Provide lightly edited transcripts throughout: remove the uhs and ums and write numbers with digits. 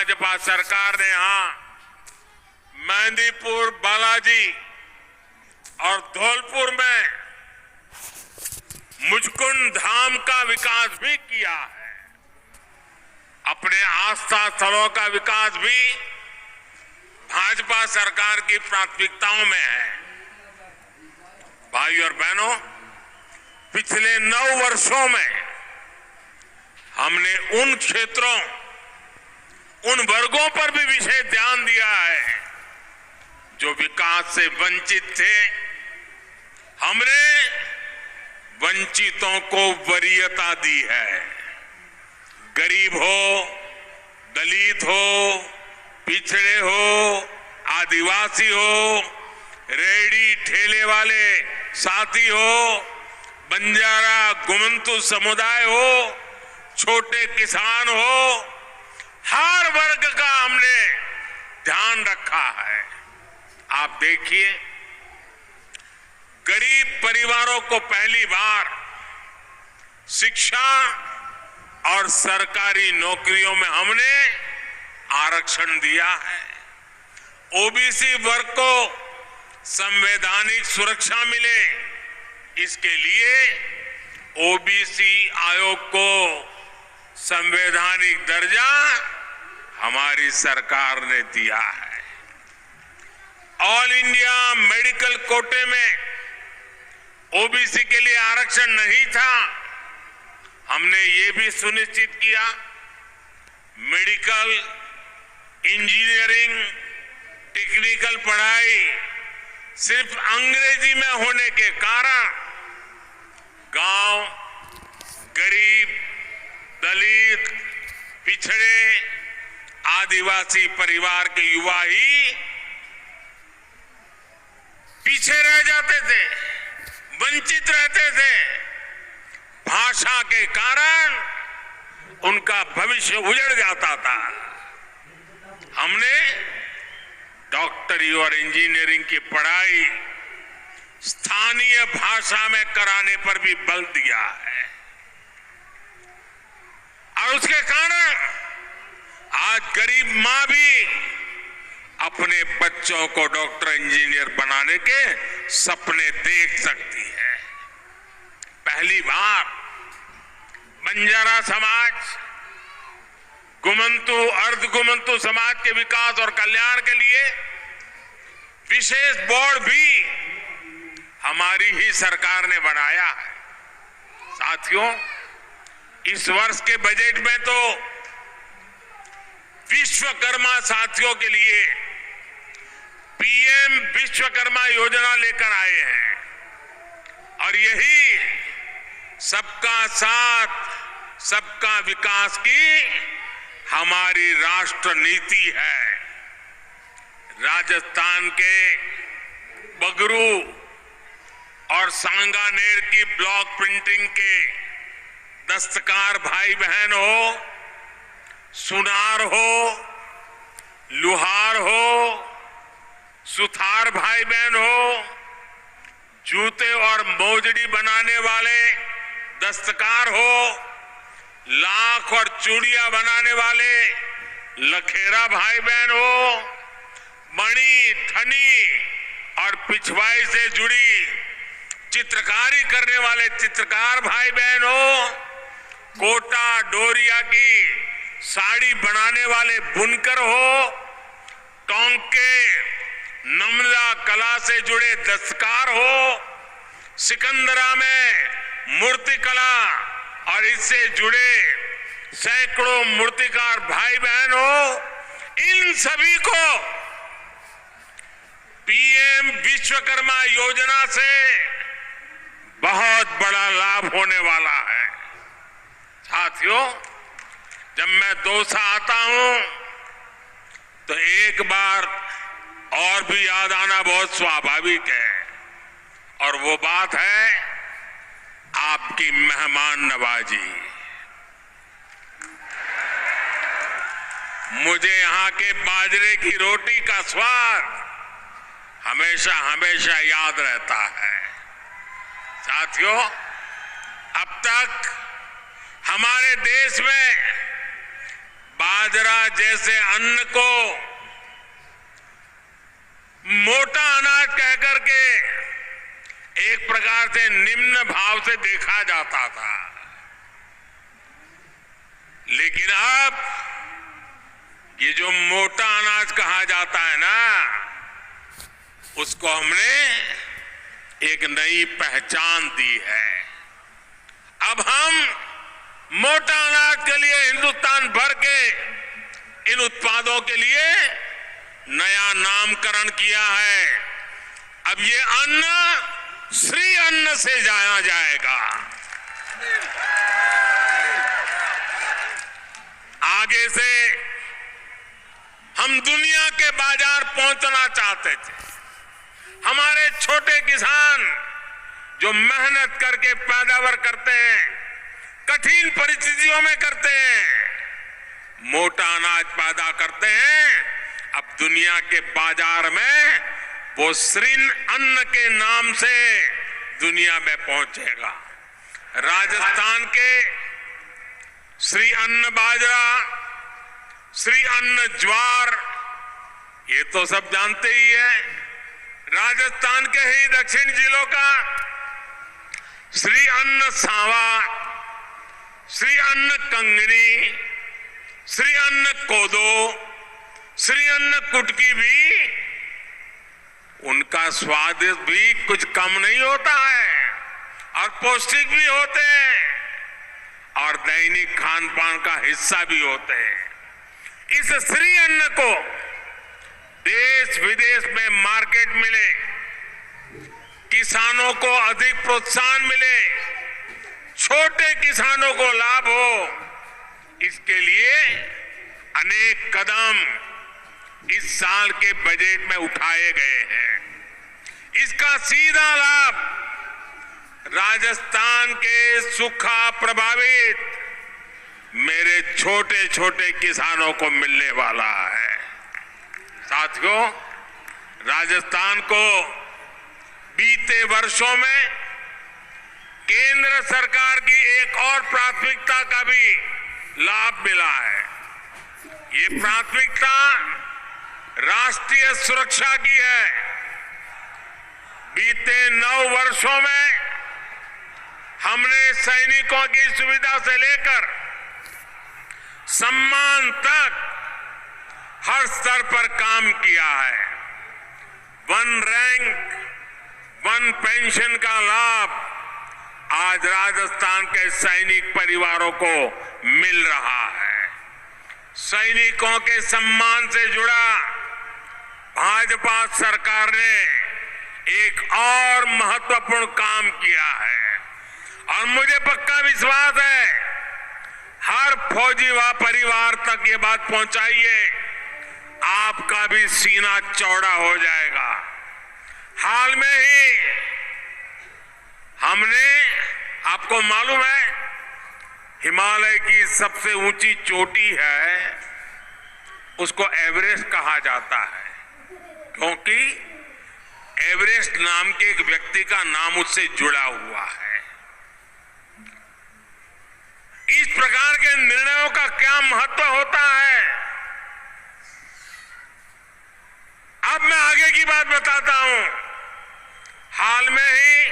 भाजपा सरकार ने यहां मेहंदीपुर, बालाजी और धौलपुर में मुचकुंद धाम का विकास भी किया है। अपने आस्था स्थलों का विकास भी भाजपा सरकार की प्राथमिकताओं में है। भाई और बहनों, पिछले 9 वर्षों में हमने उन क्षेत्रों, उन वर्गों पर भी विशेष ध्यान दिया है जो विकास से वंचित थे। हमने वंचितों को वरीयता दी है। गरीब हो, दलित हो, पिछड़े हो, आदिवासी हो, रेहड़ी ठेले वाले साथी हो, बंजारा गुमंतु समुदाय हो, छोटे किसान हो, हर वर्ग का हमने ध्यान रखा है। आप देखिए, गरीब परिवारों को पहली बार शिक्षा और सरकारी नौकरियों में हमने आरक्षण दिया है। ओबीसी वर्ग को संवैधानिक सुरक्षा मिले, इसके लिए ओबीसी आयोग को संवैधानिक दर्जा हमारी सरकार ने दिया है। ऑल इंडिया मेडिकल कोटे में ओबीसी के लिए आरक्षण नहीं था। हमने ये भी सुनिश्चित किया, मेडिकल, इंजीनियरिंग, टेक्निकल पढ़ाई सिर्फ अंग्रेजी में होने के कारण गांव, गरीब, दलित, पिछड़े, आदिवासी परिवार के युवा ही पीछे रह जाते थे, वंचित रहते थे। भाषा के कारण उनका भविष्य उजड़ जाता था। हमने डॉक्टरी और इंजीनियरिंग की पढ़ाई स्थानीय भाषा में कराने पर भी बल दिया है और उसके कारण आज गरीब मां भी अपने बच्चों को डॉक्टर, इंजीनियर बनाने के सपने देख सकती है। पहली बार बंजारा समाज, गुमंतु, अर्ध गुमंतु समाज के विकास और कल्याण के लिए विशेष बोर्ड भी हमारी ही सरकार ने बनाया है। साथियों, इस वर्ष के बजट में तो विश्वकर्मा साथियों के लिए पीएम विश्वकर्मा योजना लेकर आए हैं और यही सबका साथ, सबका विकास की हमारी राष्ट्र नीति है। राजस्थान के बगरू और सांगानेर की ब्लॉक प्रिंटिंग के दस्तकार भाई बहन हो, सुनार हो, लुहार हो, सुथार भाई बहन हो, जूते और मोजड़ी बनाने वाले दस्तकार हो, लाख और चूड़ियां बनाने वाले लखेरा भाई बहन हो, मणि, थनी और पिछवाई से जुड़ी चित्रकारी करने वाले चित्रकार भाई बहन हो, कोटा डोरिया की साड़ी बनाने वाले बुनकर हो, टोंके नमदा कला से जुड़े दस्तकार हो, सिकंदरा में मूर्ति कला और इससे जुड़े सैकड़ों मूर्तिकार भाई बहन हो, इन सभी को पीएम विश्वकर्मा योजना से बहुत बड़ा लाभ होने वाला है। साथियों, जब मैं दौसा आता हूं तो एक बार और भी याद आना बहुत स्वाभाविक है और वो बात है आपकी मेहमान नवाजी। मुझे यहाँ के बाजरे की रोटी का स्वाद हमेशा हमेशा याद रहता है। साथियों, अब तक हमारे देश में बाजरा जैसे अन्न को मोटा अनाज कहकर के एक प्रकार से निम्न भाव से देखा जाता था, लेकिन अब ये जो मोटा अनाज कहा जाता है ना, उसको हमने एक नई पहचान दी है। अब हम मोटा अनाज के लिए हिंदुस्तान भर के इन उत्पादों के लिए नया नामकरण किया है। अब ये अन्न श्री अन्न से जाना जाएगा। आगे से हम दुनिया के बाजार पहुंचना चाहते थे। हमारे छोटे किसान जो मेहनत करके पैदावार करते हैं, कठिन परिस्थितियों में करते हैं, मोटा अनाज पैदा करते हैं, अब दुनिया के बाजार में वो श्री अन्न के नाम से दुनिया में पहुंचेगा। राजस्थान के श्री अन्न बाजरा, श्री अन्न ज्वार, ये तो सब जानते ही है। राजस्थान के ही दक्षिण जिलों का श्री अन्न सांवा, श्री अन्न कंगनी, श्री अन्न कोदो, श्री अन्न कुटकी भी, उनका स्वाद भी कुछ कम नहीं होता है और पौष्टिक भी होते हैं और दैनिक खान पान का हिस्सा भी होते हैं। इस श्री अन्न को देश विदेश में मार्केट मिले, किसानों को अधिक प्रोत्साहन मिले, छोटे किसानों को लाभ हो, इसके लिए अनेक कदम इस साल के बजट में उठाए गए हैं। इसका सीधा लाभ राजस्थान के सूखा प्रभावित मेरे छोटे छोटे किसानों को मिलने वाला है। साथियों, राजस्थान को बीते वर्षों में केंद्र सरकार की एक और प्राथमिकता का भी लाभ मिला है। ये प्राथमिकता राष्ट्रीय सुरक्षा की है। बीते 9 वर्षों में हमने सैनिकों की सुविधा से लेकर सम्मान तक हर स्तर पर काम किया है। 1 रैंक 1 पेंशन का लाभ आज राजस्थान के सैनिक परिवारों को मिल रहा है। सैनिकों के सम्मान से जुड़ा भाजपा सरकार ने एक और महत्वपूर्ण काम किया है और मुझे पक्का विश्वास है हर फौजी व परिवार तक ये बात पहुंचाइए, आपका भी सीना चौड़ा हो जाएगा। हाल में ही हमने, आपको मालूम है, हिमालय की सबसे ऊंची चोटी है, उसको एवरेस्ट कहा जाता है, क्योंकि एवरेस्ट नाम के एक व्यक्ति का नाम उससे जुड़ा हुआ है। इस प्रकार के निर्णयों का क्या महत्व होता है, अब मैं आगे की बात बताता हूं। हाल में ही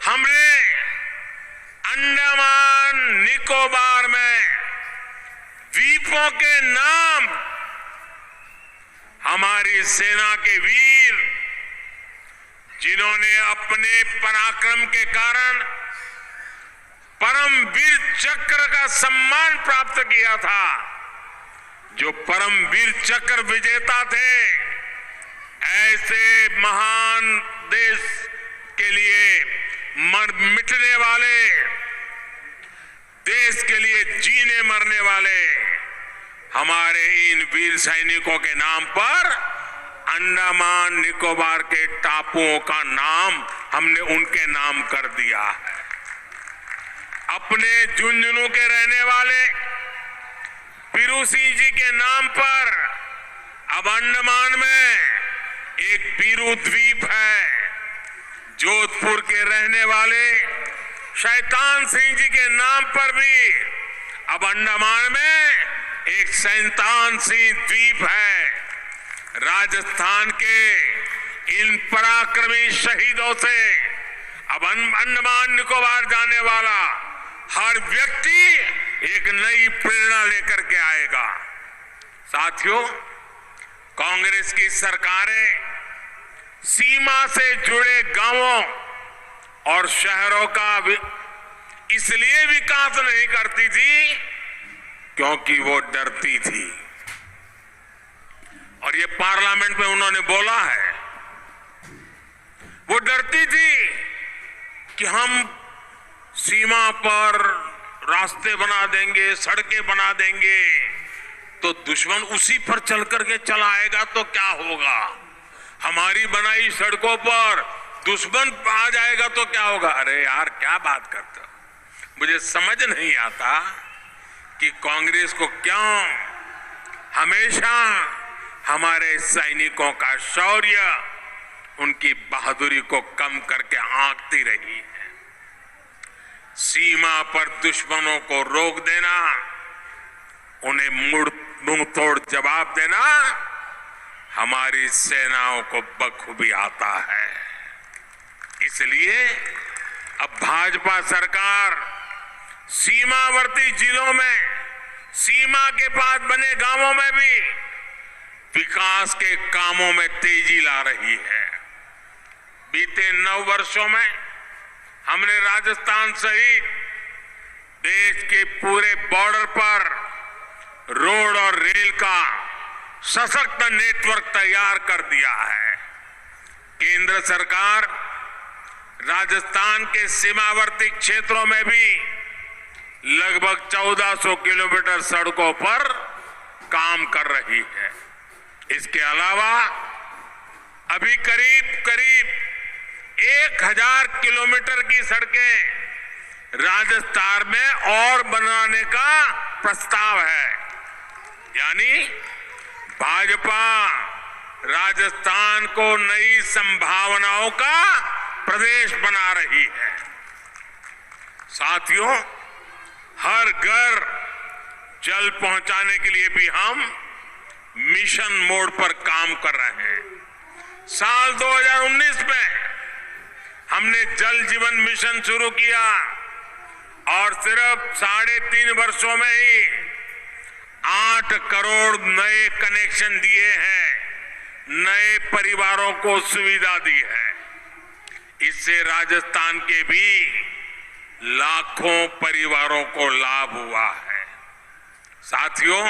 हमने अंडमान निकोबार में द्वीपों के नाम हमारी सेना के वीर, जिन्होंने अपने पराक्रम के कारण परमवीर चक्र का सम्मान प्राप्त किया था, जो परमवीर चक्र विजेता थे, ऐसे महान देश के लिए मिटने वाले, देश के लिए जीने मरने वाले हमारे इन वीर सैनिकों के नाम पर अंडमान निकोबार के टापुओं का नाम हमने उनके नाम कर दिया है। अपने झुंझुनू के रहने वाले पीरू सिंह जी के नाम पर अब अंडमान में एक पीरू द्वीप है। जोधपुर के रहने वाले शैतान सिंह जी के नाम पर भी अब अंडमान में एक सैंतानसी द्वीप है। राजस्थान के इन पराक्रमी शहीदों से अब अंडमान निकोबार जाने वाला हर व्यक्ति एक नई प्रेरणा लेकर के आएगा। साथियों, कांग्रेस की सरकारें सीमा से जुड़े गांवों और शहरों का इसलिए विकास नहीं करती थी क्योंकि वो डरती थी। और ये पार्लियामेंट में उन्होंने बोला है, वो डरती थी कि हम सीमा पर रास्ते बना देंगे, सड़कें बना देंगे, तो दुश्मन उसी पर चल करके चला आएगा तो क्या होगा। हमारी बनाई सड़कों पर दुश्मन आ जाएगा तो क्या होगा। अरे यार, क्या बात करते हो। मुझे समझ नहीं आता कि कांग्रेस को क्यों हमेशा हमारे सैनिकों का शौर्य, उनकी बहादुरी को कम करके आंकती रही है। सीमा पर दुश्मनों को रोक देना, उन्हें मुंह तोड़ जवाब देना हमारी सेनाओं को बखूबी आता है। इसलिए अब भाजपा सरकार सीमावर्ती जिलों में, सीमा के पास बने गांवों में भी विकास के कामों में तेजी ला रही है। बीते 9 वर्षों में हमने राजस्थान सहित देश के पूरे बॉर्डर पर रोड और रेल का सशक्त नेटवर्क तैयार कर दिया है। केंद्र सरकार राजस्थान के सीमावर्ती क्षेत्रों में भी लगभग 1400 किलोमीटर सड़कों पर काम कर रही है। इसके अलावा अभी करीब 1000 किलोमीटर की सड़कें राजस्थान में और बनाने का प्रस्ताव है। यानी भाजपा राजस्थान को नई संभावनाओं का प्रदेश बना रही है। साथियों, हर घर जल पहुंचाने के लिए भी हम मिशन मोड पर काम कर रहे हैं। साल 2019 में हमने जल जीवन मिशन शुरू किया और सिर्फ 3.5 वर्षों में ही 8 करोड़ नए कनेक्शन दिए हैं, नए परिवारों को सुविधा दी है। इससे राजस्थान के भी लाखों परिवारों को लाभ हुआ है। साथियों,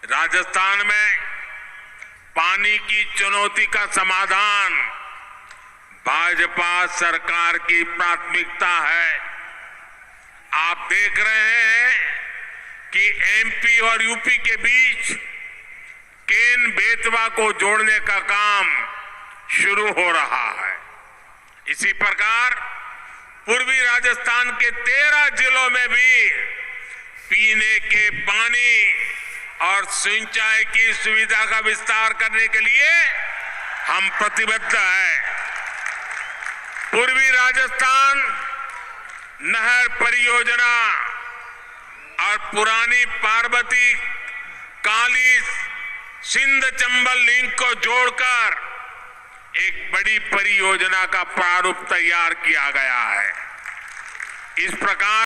राजस्थान में पानी की चुनौती का समाधान भाजपा सरकार की प्राथमिकता है। आप देख रहे हैं कि एमपी और यूपी के बीच केन बेतवा को जोड़ने का काम शुरू हो रहा है। इसी प्रकार पूर्वी राजस्थान के 13 जिलों में भी पीने के पानी और सिंचाई की सुविधा का विस्तार करने के लिए हम प्रतिबद्ध हैं। पूर्वी राजस्थान नहर परियोजना और पुरानी पार्वती काली सिंध चंबल लिंक को जोड़कर एक बड़ी परियोजना का प्रारूप तैयार किया गया है। इस प्रकार